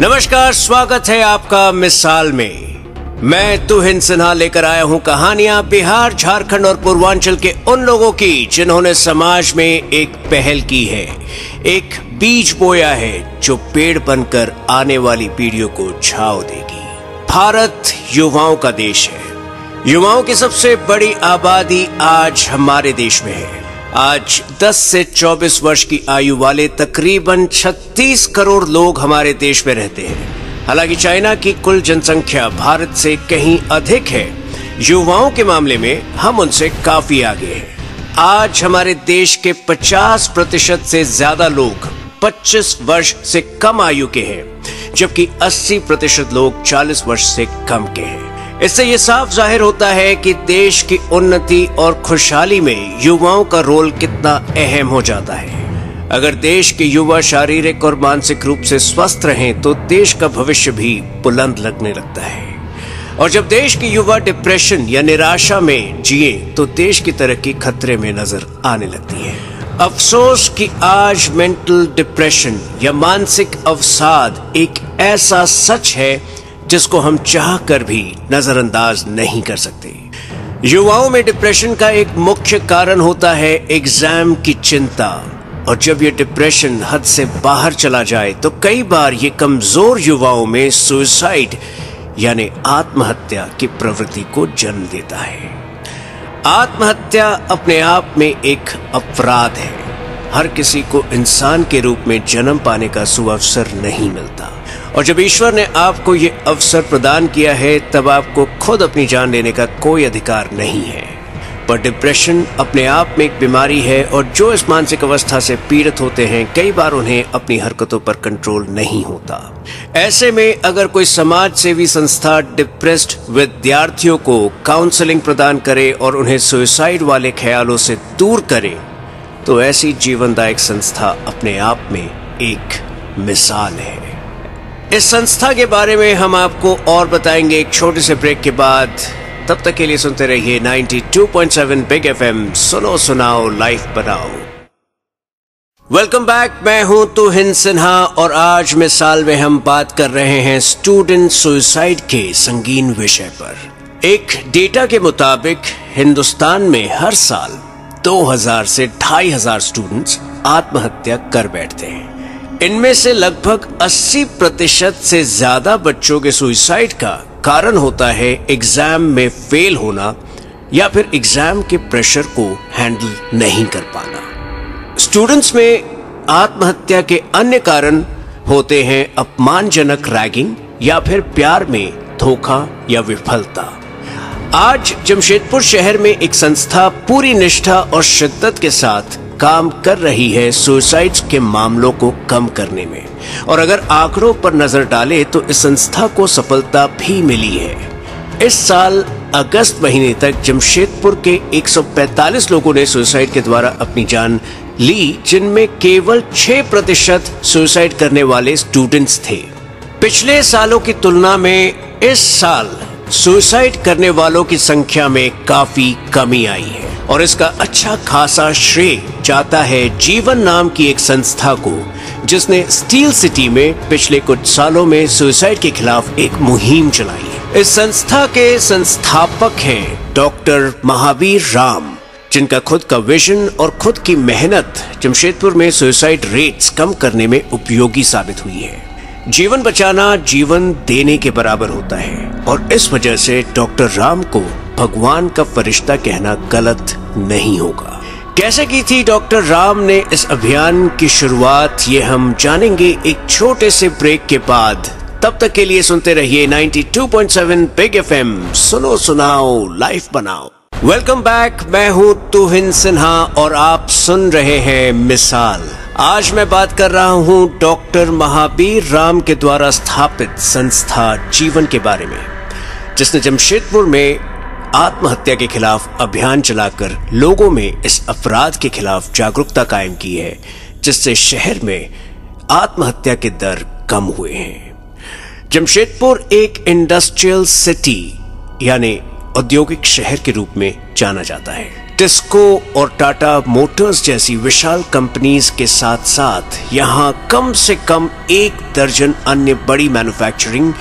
नमस्कार, स्वागत है आपका मिसाल में। मैं तुहिन सिन्हा लेकर आया हूं कहानियां बिहार, झारखंड और पूर्वांचल के उन लोगों की जिन्होंने समाज में एक पहल की है, एक बीज बोया है जो पेड़ बनकर आने वाली पीढ़ियों को छांव देगी। भारत युवाओं का देश है। युवाओं की सबसे बड़ी आबादी आज हमारे देश में है। आज 10 से 24 वर्ष की आयु वाले तकरीबन 36 करोड़ लोग हमारे देश में रहते हैं। हालांकि चाइना की कुल जनसंख्या भारत से कहीं अधिक है। युवाओं के मामले में हम उनसे काफी आगे हैं। आज हमारे देश के 50% से ज्यादा लोग 25 वर्ष से कम आयु के हैं, जबकि 80% लोग 40 वर्ष से कम के हैं। इससे ये साफ जाहिर होता है कि देश की उन्नति और खुशहाली में युवाओं का रोल कितना अहम हो जाता है। अगर देश के युवा शारीरिक और मानसिक रूप से स्वस्थ रहें तो देश का भविष्य भी बुलंद लगने लगता है। और जब देश के युवा डिप्रेशन या निराशा में जिए तो देश की तरक्की खतरे में नजर आने लगती है। अफसोस कि आज मेंटल डिप्रेशन या मानसिक अवसाद एक ऐसा सच है जिसको हम चाहकर भी नजरअंदाज नहीं कर सकते। युवाओं में डिप्रेशन का एक मुख्य कारण होता है एग्जाम की चिंता, और जब ये डिप्रेशन हद से बाहर चला जाए तो कई बार ये कमजोर युवाओं में सुसाइड यानी आत्महत्या की प्रवृत्ति को जन्म देता है। आत्महत्या अपने आप में एक अपराध है। हर किसी को इंसान के रूप में जन्म पाने का सुअवसर नहीं मिलता, और जब ईश्वर ने आपको ये अवसर प्रदान किया है तब आपको खुद अपनी जान लेने का कोई अधिकार नहीं है। पर डिप्रेशन अपने आप में एक बीमारी है, और जो इस मानसिक अवस्था से पीड़ित होते हैं कई बार उन्हें अपनी हरकतों पर कंट्रोल नहीं होता। ऐसे में अगर कोई समाज सेवी संस्था डिप्रेस्ड विद्यार्थियों को काउंसलिंग प्रदान करे और उन्हें सुसाइड वाले ख्यालों से दूर करे तो ऐसी जीवनदायक संस्था अपने आप में एक मिसाल है। इस संस्था के बारे में हम आपको और बताएंगे एक छोटे से ब्रेक के बाद। तब तक के लिए सुनते रहिए 92.7 बिग FM, सुनो सुनाओ लाइफ बनाओ। वेलकम बैक, मैं हूं तुहिन सिन्हा और आज मिसाल में हम बात कर रहे हैं स्टूडेंट सुसाइड के संगीन विषय पर। एक डेटा के मुताबिक हिंदुस्तान में हर साल 2000 से 2500 स्टूडेंट्स आत्महत्या कर बैठते हैं। इनमें से लगभग 80% से ज्यादा बच्चों के सुसाइड का कारण होता है एग्जाम में फेल होना या फिर एग्जाम के प्रेशर को हैंडल नहीं कर पाना। स्टूडेंट्स में आत्महत्या के अन्य कारण होते हैं अपमानजनक रैगिंग या फिर प्यार में धोखा या विफलता। आज जमशेदपुर शहर में एक संस्था पूरी निष्ठा और शिद्दत के साथ काम कर रही है सुसाइड्स के मामलों को कम करने में, और अगर आंकड़ों पर नजर डालें तो इस संस्था को सफलता भी मिली है। इस साल अगस्त महीने तक जमशेदपुर के 145 लोगों ने सुसाइड के द्वारा अपनी जान ली, जिनमें केवल 6% सुसाइड करने वाले स्टूडेंट्स थे। पिछले सालों की तुलना में इस साल सुसाइड करने वालों की संख्या में काफी कमी आई है, और इसका अच्छा खासा श्रेय जाता है जीवन नाम की एक संस्था को, जिसने स्टील सिटी में पिछले कुछ सालों में सुसाइड के खिलाफ एक मुहिम चलाई है। इस संस्था के संस्थापक हैं डॉक्टर महावीर राम, जिनका खुद का विजन और खुद की मेहनत जमशेदपुर में सुसाइड रेट्स कम करने में उपयोगी साबित हुई है। जीवन बचाना जीवन देने के बराबर होता है, और इस वजह से डॉक्टर राम को भगवान का फरिश्ता कहना गलत नहीं होगा। कैसे की थी डॉक्टर राम ने इस अभियान की शुरुआत, ये हम जानेंगे एक छोटे से ब्रेक के बाद। तब तक के लिए सुनते रहिए 92.7 बिग FM, सुनो सुनाओ लाइफ बनाओ। वेलकम बैक, मैं हूं तुहिन सिन्हा और आप सुन रहे हैं मिसाल। आज मैं बात कर रहा हूं डॉक्टर महावीर राम के द्वारा स्थापित संस्था जीवन के बारे में, जिसने जमशेदपुर में आत्महत्या के खिलाफ अभियान चलाकर लोगों में इस अपराध के खिलाफ जागरूकता कायम की है, जिससे शहर में आत्महत्या के दर कम हुए हैं। जमशेदपुर एक इंडस्ट्रियल सिटी यानी औद्योगिक शहर के रूप में जाना जाता है। टिस्को और टाटा मोटर्स जैसी विशाल कंपनीज के साथ साथ यहाँ कम से कम 1 दर्जन अन्य बड़ी मैन्युफैक्चरिंग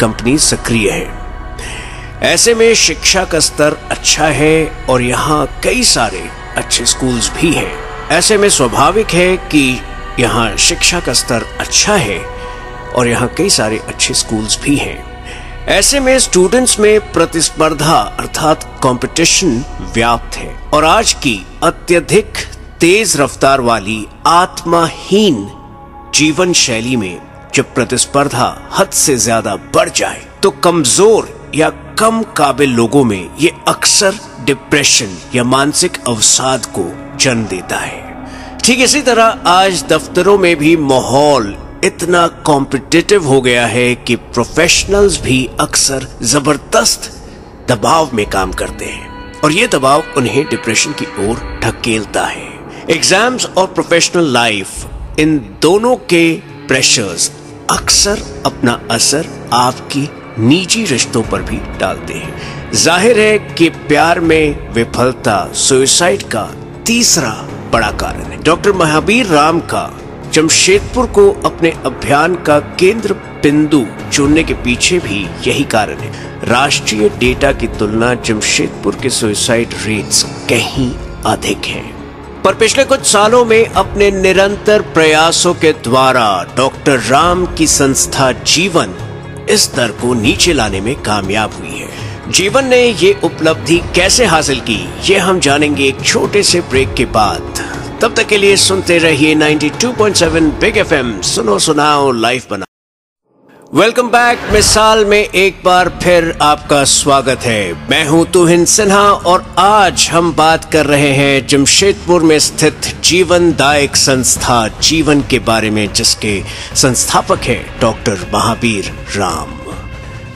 कंपनी सक्रिय है। ऐसे में शिक्षा का स्तर अच्छा है और यहाँ कई सारे अच्छे स्कूल्स भी हैं। ऐसे में स्वाभाविक है कि यहाँ शिक्षा का स्तर अच्छा है और यहाँ कई सारे अच्छे स्कूल्स भी हैं। ऐसे में स्टूडेंट्स में प्रतिस्पर्धा अर्थात कंपटीशन व्याप्त है और आज की अत्यधिक तेज रफ्तार वाली आत्माहीन जीवन शैली में जब प्रतिस्पर्धा हद से ज्यादा बढ़ जाए तो कमजोर या कम काबिल लोगों में ये अक्सर डिप्रेशन या मानसिक अवसाद को जन्म देता है। ठीक इसी तरह आज दफ्तरों में भी माहौल इतना कॉम्पिटिटिव हो गया है कि प्रोफेशनल्स भी अक्सर जबरदस्त दबाव में काम करते हैं और ये दबाव उन्हें डिप्रेशन की ओर ढकेलता है। एग्जाम्स और प्रोफेशनल लाइफ, इन दोनों के प्रेशर्स अक्सर अपना असर आपकी निजी रिश्तों पर भी डालते हैं। जाहिर है कि प्यार में विफलता सुसाइड का तीसरा बड़ा कारण है। डॉक्टर महावीर राम का जमशेदपुर को अपने अभियान का केंद्र बिंदु चुनने के पीछे भी यही कारण है। राष्ट्रीय डेटा की तुलना जमशेदपुर के सुसाइड रेट्स कहीं अधिक हैं। पर पिछले कुछ सालों में अपने निरंतर प्रयासों के द्वारा डॉक्टर राम की संस्था जीवन इस दर को नीचे लाने में कामयाब हुई है। जीवन ने ये उपलब्धि कैसे हासिल की, ये हम जानेंगे एक छोटे से ब्रेक के बाद। तब तक के लिए सुनते रहिए 92.7 बिग एफएम, सुनो सुनाओ लाइफ बनाओ। Welcome back. मिसाल में एक बार फिर आपका स्वागत है। मैं हूं तुहिन सिन्हा और आज हम बात कर रहे हैं जमशेदपुर में स्थित जीवनदायक संस्था जीवन के बारे में, जिसके संस्थापक हैं डॉक्टर महावीर राम।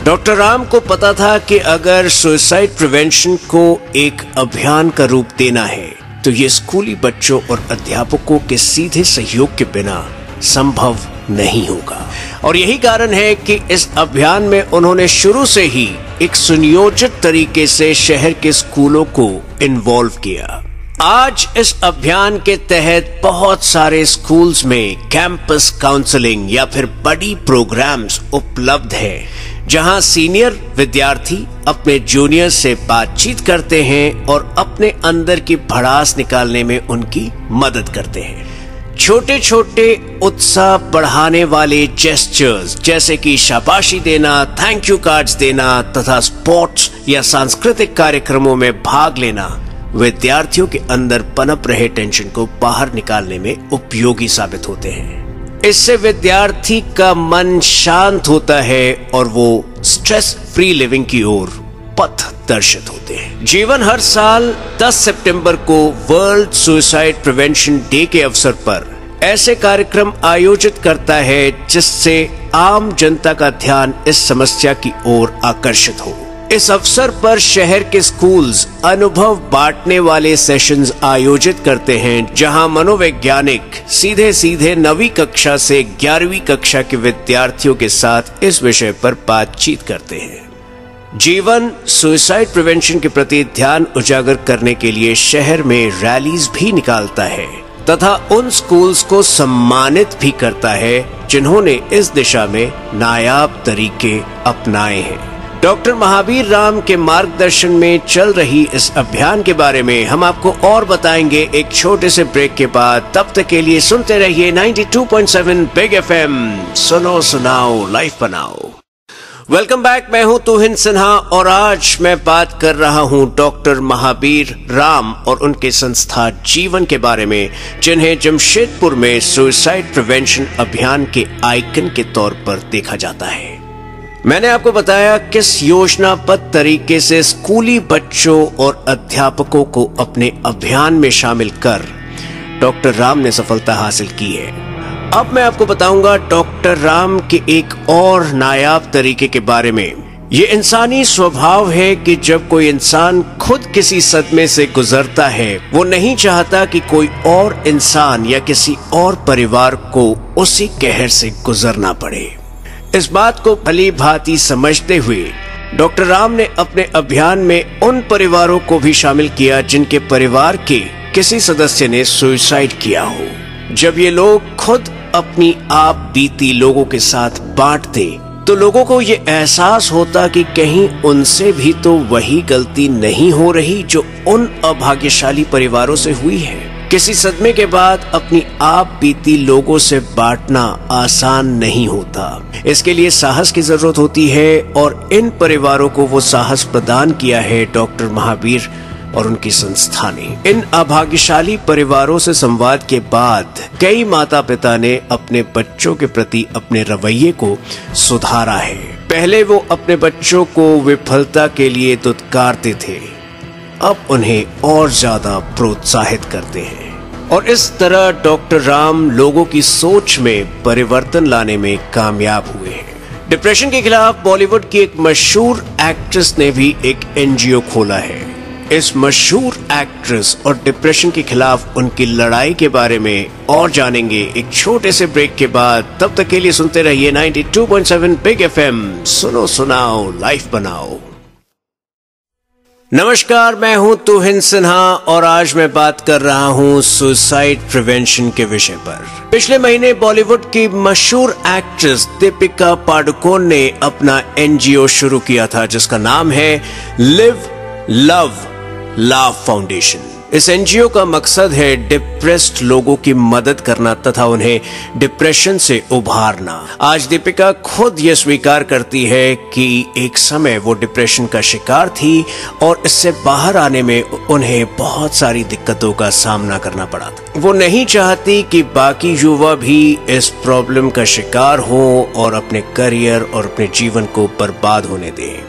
डॉक्टर राम को पता था कि अगर सुसाइड प्रिवेंशन को एक अभियान का रूप देना है तो ये स्कूली बच्चों और अध्यापकों के सीधे सहयोग के बिना संभव नहीं होगा। और यही कारण है कि इस अभियान में उन्होंने शुरू से ही एक सुनियोजित तरीके से शहर के स्कूलों को इन्वॉल्व किया। आज इस अभियान के तहत बहुत सारे स्कूल्स में कैंपस काउंसलिंग या फिर बड़ी प्रोग्राम्स उपलब्ध हैं, जहां सीनियर विद्यार्थी अपने जूनियर से बातचीत करते हैं और अपने अंदर की भड़ास निकालने में उनकी मदद करते हैं। छोटे छोटे उत्साह बढ़ाने वाले जेस्चर्स जैसे कि शाबाशी देना, थैंक यू कार्ड्स देना तथा स्पोर्ट्स या सांस्कृतिक कार्यक्रमों में भाग लेना विद्यार्थियों के अंदर पनप रहे टेंशन को बाहर निकालने में उपयोगी साबित होते हैं। इससे विद्यार्थी का मन शांत होता है और वो स्ट्रेस फ्री लिविंग की ओर पथ दर्शित होते हैं। जीवन हर साल 10 सितंबर को वर्ल्ड सुसाइड प्रिवेंशन डे के अवसर पर ऐसे कार्यक्रम आयोजित करता है जिससे आम जनता का ध्यान इस समस्या की ओर आकर्षित हो। इस अवसर पर शहर के स्कूल्स अनुभव बांटने वाले सेशंस आयोजित करते हैं, जहां मनोवैज्ञानिक सीधे सीधे 9वीं कक्षा से 11वीं कक्षा के विद्यार्थियों के साथ इस विषय पर बातचीत करते हैं। जीवन सुसाइड प्रिवेंशन के प्रति ध्यान उजागर करने के लिए शहर में रैलीज भी निकालता है तथा उन स्कूल्स को सम्मानित भी करता है जिन्होंने इस दिशा में नायाब तरीके अपनाए हैं। डॉक्टर महावीर राम के मार्गदर्शन में चल रही इस अभियान के बारे में हम आपको और बताएंगे एक छोटे से ब्रेक के बाद। तब तक के लिए सुनते रहिए 92.7 बिग एफएम, सुनो सुनाओ लाइफ बनाओ। Welcome back. मैं हूं तुहिन सिन्हा और आज मैं बात कर रहा हूं डॉक्टर महावीर राम और उनके संस्था जीवन के बारे में, जिन्हें जमशेदपुर में सुसाइड प्रिवेंशन अभियान के आइकन के तौर पर देखा जाता है। मैंने आपको बताया किस योजनाबद्ध तरीके से स्कूली बच्चों और अध्यापकों को अपने अभियान में शामिल कर डॉक्टर राम ने सफलता हासिल की है। अब मैं आपको बताऊंगा डॉक्टर राम के एक और नायाब तरीके के बारे में। ये इंसानी स्वभाव है कि जब कोई इंसान खुद किसी सदमे से गुजरता है, वो नहीं चाहता कि कोई और इंसान या किसी और परिवार को उसी कहर से गुजरना पड़े। इस बात को भली भांति समझते हुए डॉक्टर राम ने अपने अभियान में उन परिवारों को भी शामिल किया जिनके परिवार के किसी सदस्य ने सुसाइड किया हो। जब ये लोग खुद अपनी आप बीती लोगों के साथ बांटते तो लोगों को ये एहसास होता कि कहीं उनसे भी तो वही गलती नहीं हो रही जो उन अभाग्यशाली परिवारों से हुई है। किसी सदमे के बाद अपनी आप बीती लोगों से बांटना आसान नहीं होता। इसके लिए साहस की जरूरत होती है और इन परिवारों को वो साहस प्रदान किया है डॉक्टर महावीर और उनकी संस्था ने। इन अभाग्यशाली परिवारों से संवाद के बाद कई माता पिता ने अपने बच्चों के प्रति अपने रवैये को सुधारा है। पहले वो अपने बच्चों को विफलता के लिए दुत्कारते थे, अब उन्हें और ज्यादा प्रोत्साहित करते हैं। और इस तरह डॉक्टर राम लोगों की सोच में परिवर्तन लाने में कामयाब हुए हैं। डिप्रेशन के खिलाफ बॉलीवुड की एक मशहूर एक्ट्रेस ने भी एक एनजीओ खोला है। इस मशहूर एक्ट्रेस और डिप्रेशन के खिलाफ उनकी लड़ाई के बारे में और जानेंगे एक छोटे से ब्रेक के बाद। तब तक के लिए सुनते रहिए 92.7 बिग एफएम, सुनो सुनाओ लाइफ बनाओ। नमस्कार, मैं हूं तुहिन सिन्हा और आज मैं बात कर रहा हूं सुसाइड प्रिवेंशन के विषय पर। पिछले महीने बॉलीवुड की मशहूर एक्ट्रेस दीपिका पादुकोण ने अपना एनजीओ शुरू किया था जिसका नाम है लिव लव लाफ फाउंडेशन। इस एनजीओ का मकसद है डिप्रेस्ड लोगों की मदद करना तथा उन्हें डिप्रेशन से उभारना। आज दीपिका खुद ये स्वीकार करती है कि एक समय वो डिप्रेशन का शिकार थी और इससे बाहर आने में उन्हें बहुत सारी दिक्कतों का सामना करना पड़ा था। वो नहीं चाहती कि बाकी युवा भी इस प्रॉब्लम का शिकार हो और अपने करियर और अपने जीवन को बर्बाद होने दें।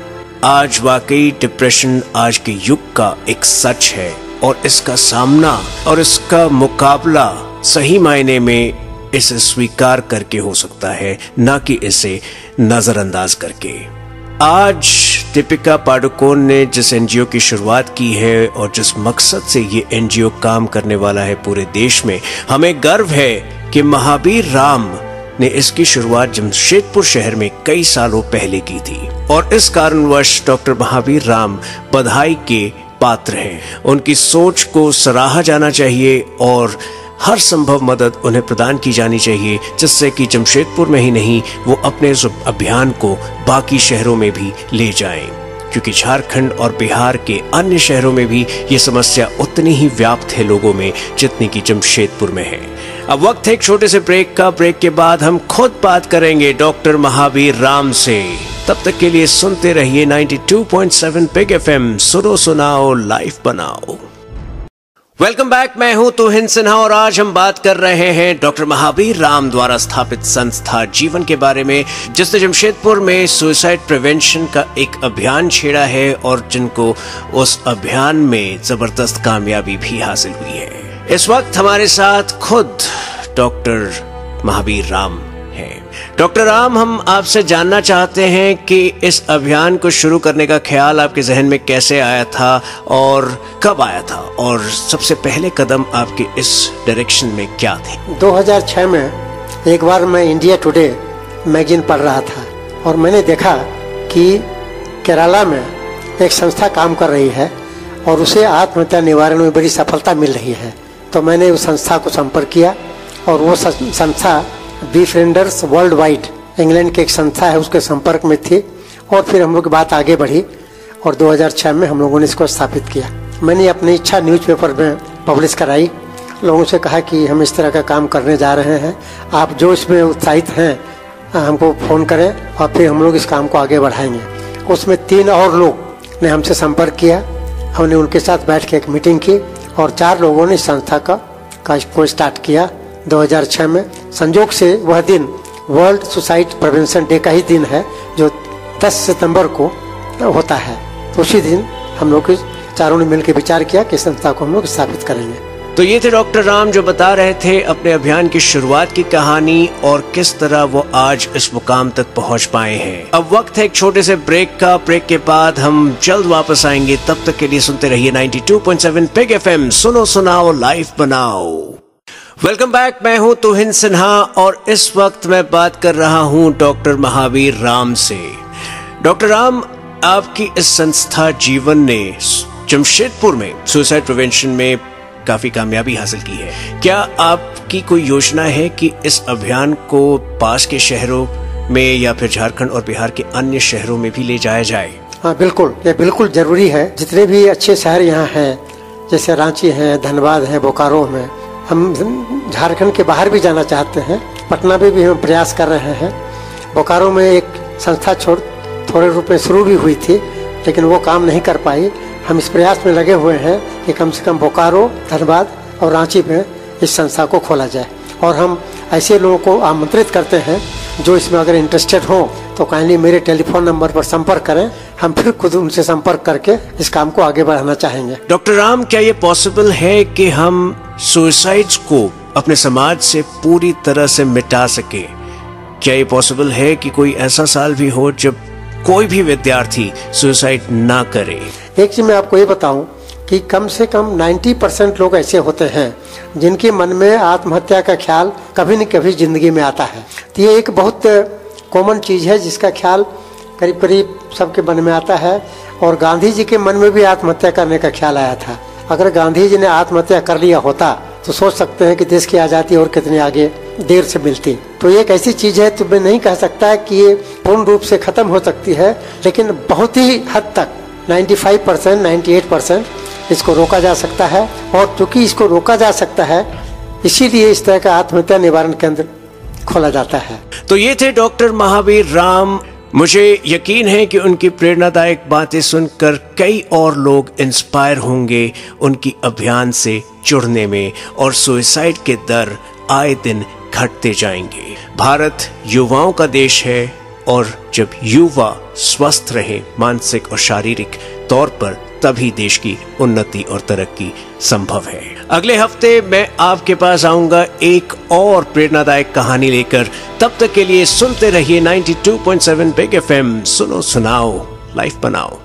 आज वाकई डिप्रेशन आज के युग का एक सच है और इसका सामना और इसका मुकाबला सही मायने में इसे स्वीकार करके हो सकता है, ना कि इसे नजरअंदाज करके। आज दीपिका पादुकोण ने जिस एनजीओ की शुरुआत की है और जिस मकसद से ये एनजीओ काम करने वाला है पूरे देश में, हमें गर्व है कि महावीर राम ने इसकी शुरुआत जमशेदपुर शहर में कई सालों पहले की थी और इस कारणवश डॉक्टर महावीर राम बधाई के पात्र हैं। उनकी सोच को सराहा जाना चाहिए और हर संभव मदद उन्हें प्रदान की जानी चाहिए जिससे कि जमशेदपुर में ही नहीं वो अपने इस अभियान को बाकी शहरों में भी ले जाएं, क्योंकि झारखंड और बिहार के अन्य शहरों में भी ये समस्या उतनी ही व्याप्त है लोगों में जितनी कि जमशेदपुर में है। अब वक्त है एक छोटे से ब्रेक का। ब्रेक के बाद हम खुद बात करेंगे डॉक्टर महावीर राम से। तब तक के लिए सुनते रहिए 92.7 बिग एफएम, सुनो सुनाओ लाइफ बनाओ। वेलकम बैक, मैं हूं तुहिन सिन्हा और आज हम बात कर रहे हैं डॉक्टर महावीर राम द्वारा स्थापित संस्था जीवन के बारे में, जिसने जमशेदपुर में सुसाइड प्रिवेंशन का एक अभियान छेड़ा है और जिनको उस अभियान में जबरदस्त कामयाबी भी हासिल हुई है। इस वक्त हमारे साथ खुद डॉक्टर महावीर राम हैं। डॉक्टर राम, हम आपसे जानना चाहते हैं कि इस अभियान को शुरू करने का ख्याल आपके जहन में कैसे आया था और कब आया था, और सबसे पहले कदम आपके इस डायरेक्शन में क्या थे? 2006 में एक बार मैं इंडिया टुडे मैगजीन पढ़ रहा था और मैंने देखा कि केरला में एक संस्था काम कर रही है और उसे आत्महत्या निवारण में बड़ी सफलता मिल रही है। तो मैंने उस संस्था को संपर्क किया और वो संस्था बीफ्रेंडर्स वर्ल्ड वाइड, इंग्लैंड की एक संस्था है, उसके संपर्क में थी और फिर हम लोग की बात आगे बढ़ी और 2006 में हम लोगों ने इसको स्थापित किया। मैंने अपनी इच्छा न्यूज़पेपर में पब्लिश कराई, लोगों से कहा कि हम इस तरह का काम करने जा रहे हैं, आप जो इसमें उत्साहित हैं हमको फ़ोन करें और फिर हम लोग इस काम को आगे बढ़ाएंगे। उसमें 3 और लोग ने हमसे संपर्क किया, हमने उनके साथ बैठ के एक मीटिंग की और 4 लोगों ने संस्था को स्टार्ट किया 2006 में। संजोग से वह दिन वर्ल्ड सुसाइड प्रिवेंशन डे का ही दिन है जो 10 सितंबर को होता है। तो उसी दिन हम लोग चारों ने मिलकर विचार किया कि संस्था को हम लोग स्थापित करेंगे। तो ये थे डॉक्टर राम जो बता रहे थे अपने अभियान की शुरुआत की कहानी और किस तरह वो आज इस मुकाम तक पहुंच पाए हैं। अब वक्त है एक छोटे से ब्रेक का। ब्रेक के बाद हम जल्द वापस आएंगे, तब तक के लिए सुनते रहिए 92.7 बिग एफएम, सुनो सुनाओ लाइफ बनाओ। वेलकम बैक, मैं हूं तुहिन सिन्हा और इस वक्त मैं बात कर रहा हूं डॉक्टर महावीर राम से। डॉक्टर राम, आपकी इस संस्था जीवन ने जमशेदपुर में सुसाइड प्रिवेंशन में काफी कामयाबी हासिल की है। क्या आपकी कोई योजना है कि इस अभियान को पास के शहरों में या फिर झारखंड और बिहार के अन्य शहरों में भी ले जाया जाए? हाँ बिल्कुल, ये बिल्कुल जरूरी है। जितने भी अच्छे शहर यहाँ हैं, जैसे रांची है, धनबाद है, बोकारो में, हम झारखंड के बाहर भी जाना चाहते हैं। पटना में भी हम प्रयास कर रहे हैं। बोकारो में एक संस्था थोड़े रूप में शुरू भी हुई थी, लेकिन वो काम नहीं कर पाई। हम इस प्रयास में लगे हुए हैं कि कम से कम बोकारो, धनबाद और रांची में इस संस्था को खोला जाए। और हम ऐसे लोगों को आमंत्रित करते हैं जो इसमें अगर इंटरेस्टेड हो तो काइंडली मेरे टेलीफोन नंबर पर संपर्क करें। हम फिर खुद उनसे संपर्क करके इस काम को आगे बढ़ाना चाहेंगे। डॉक्टर राम, क्या ये पॉसिबल है कि हम सुसाइड्स को अपने समाज से पूरी तरह से मिटा सके? क्या ये पॉसिबल है कि कोई ऐसा साल भी हो जब कोई भी विद्यार्थी सुसाइड ना करे? एक चीज मैं आपको ये बताऊं कि कम से कम 90% लोग ऐसे होते हैं जिनके मन में आत्महत्या का ख्याल कभी न कभी जिंदगी में आता है। तो ये एक बहुत कॉमन चीज है जिसका ख्याल करीब करीब सबके मन में आता है। और गांधी जी के मन में भी आत्महत्या करने का ख्याल आया था। अगर गांधी जी ने आत्महत्या कर लिया होता तो सोच सकते हैं कि देश की आज़ादी और कितनी आगे देर से मिलती। तो ये एक ऐसी चीज है, तो मैं नहीं कह सकता कि ये पूर्ण रूप से खत्म हो सकती है, लेकिन बहुत ही हद तक 95%, 98% इसको रोका जा सकता है। और चूंकि इसको रोका जा सकता है, इसीलिए इस तरह का आत्महत्या निवारण केंद्र खोला जाता है। तो ये थे डॉक्टर महावीर राम। मुझे यकीन है कि उनकी प्रेरणादायक बातें सुनकर कई और लोग इंस्पायर होंगे उनकी अभियान से जुड़ने में, और सुसाइड के दर आए दिन घटते जाएंगे। भारत युवाओं का देश है, और जब युवा स्वस्थ रहे मानसिक और शारीरिक तौर पर, तभी देश की उन्नति और तरक्की संभव है। अगले हफ्ते मैं आपके पास आऊंगा एक और प्रेरणादायक कहानी लेकर। तब तक के लिए सुनते रहिए 92.7 बिग FM। सुनो सुनाओ, लाइफ बनाओ।